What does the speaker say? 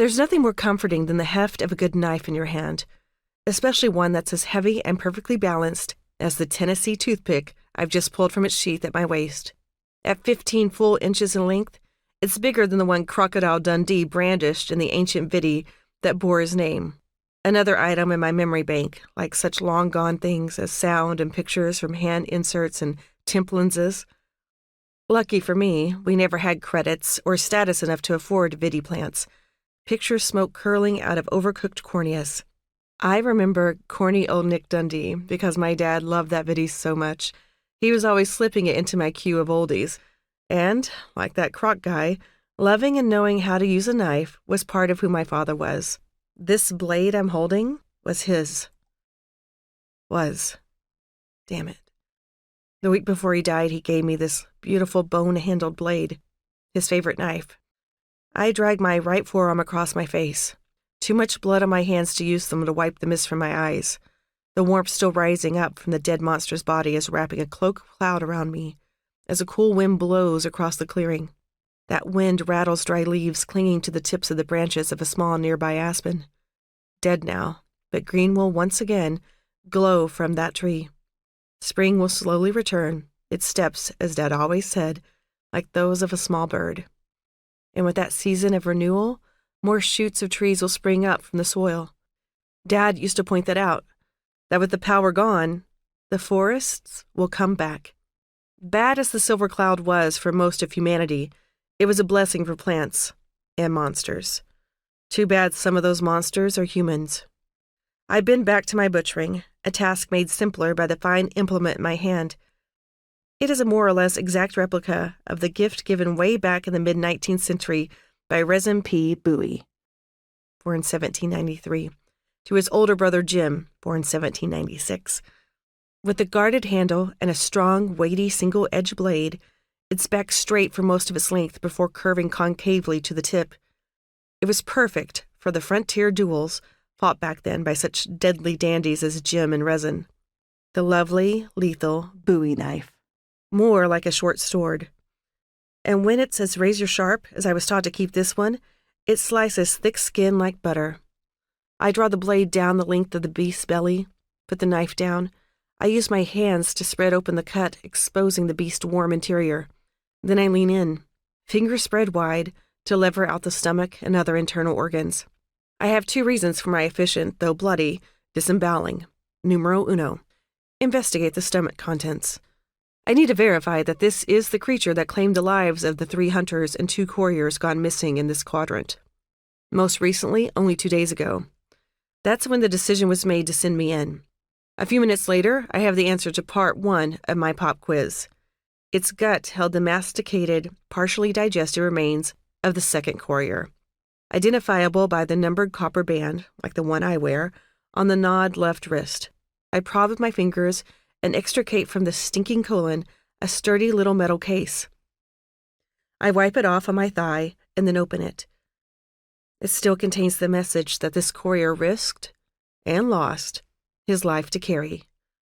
There's nothing more comforting than the heft of a good knife in your hand, especially one that's as heavy and perfectly balanced as the Tennessee toothpick I've just pulled from its sheath at my waist. At 15 full inches in length, it's bigger than the one Crocodile Dundee brandished in the ancient viddy that bore his name. Another item in my memory bank, like such long-gone things as sound and pictures from hand inserts and temp lenses. Lucky for me, we never had credits or status enough to afford viddy plants. Picture smoke curling out of overcooked corneas. I remember corny old Nick Dundee because my dad loved that viddy so much. He was always slipping it into my queue of oldies. And, like that croc guy, loving and knowing how to use a knife was part of who my father was. This blade I'm holding was his. Was. Damn it. The week before he died, he gave me this beautiful bone-handled blade, his favorite knife. I dragged my right forearm across my face. Too much blood on my hands to use them to wipe the mist from my eyes. The warmth still rising up from the dead monster's body is wrapping a cloak cloud around me as a cool wind blows across the clearing. That wind rattles dry leaves clinging to the tips of the branches of a small nearby aspen. Dead now, but green will once again glow from that tree. Spring will slowly return, its steps, as Dad always said, like those of a small bird. And with that season of renewal, more shoots of trees will spring up from the soil. Dad used to point that out, that with the power gone, the forests will come back. Bad as the silver cloud was for most of humanity, it was a blessing for plants and monsters. Too bad some of those monsters are humans. I've been back to my butchering, a task made simpler by the fine implement in my hand. It is a more or less exact replica of the gift given way back in the mid-19th century by Resin P. Bowie, born 1793, to his older brother Jim, born 1796. With a guarded handle and a strong, weighty single-edged blade, it's back straight for most of its length before curving concavely to the tip. It was perfect for the frontier duels fought back then by such deadly dandies as Jim and Resin. The lovely, lethal Bowie knife. More like a short sword. And when it's as razor-sharp as I was taught to keep this one, it slices thick skin like butter. I draw the blade down the length of the beast's belly, put the knife down. I use my hands to spread open the cut, exposing the beast's warm interior. Then I lean in, fingers spread wide, to lever out the stomach and other internal organs. I have 2 reasons for my efficient, though bloody, disemboweling. Numero uno. Investigate the stomach contents. I need to verify that this is the creature that claimed the lives of the 3 hunters and 2 couriers gone missing in this quadrant. Most recently, only 2 days ago. That's when the decision was made to send me in. A few minutes later, I have the answer to part 1 of my pop quiz. Its gut held the masticated, partially digested remains of the 2nd courier, identifiable by the numbered copper band, like the one I wear, on the gnawed left wrist. I prod with my fingers and extricate from the stinking colon a sturdy little metal case. I wipe it off on my thigh and then open it. It still contains the message that this courier risked and lost his life to carry.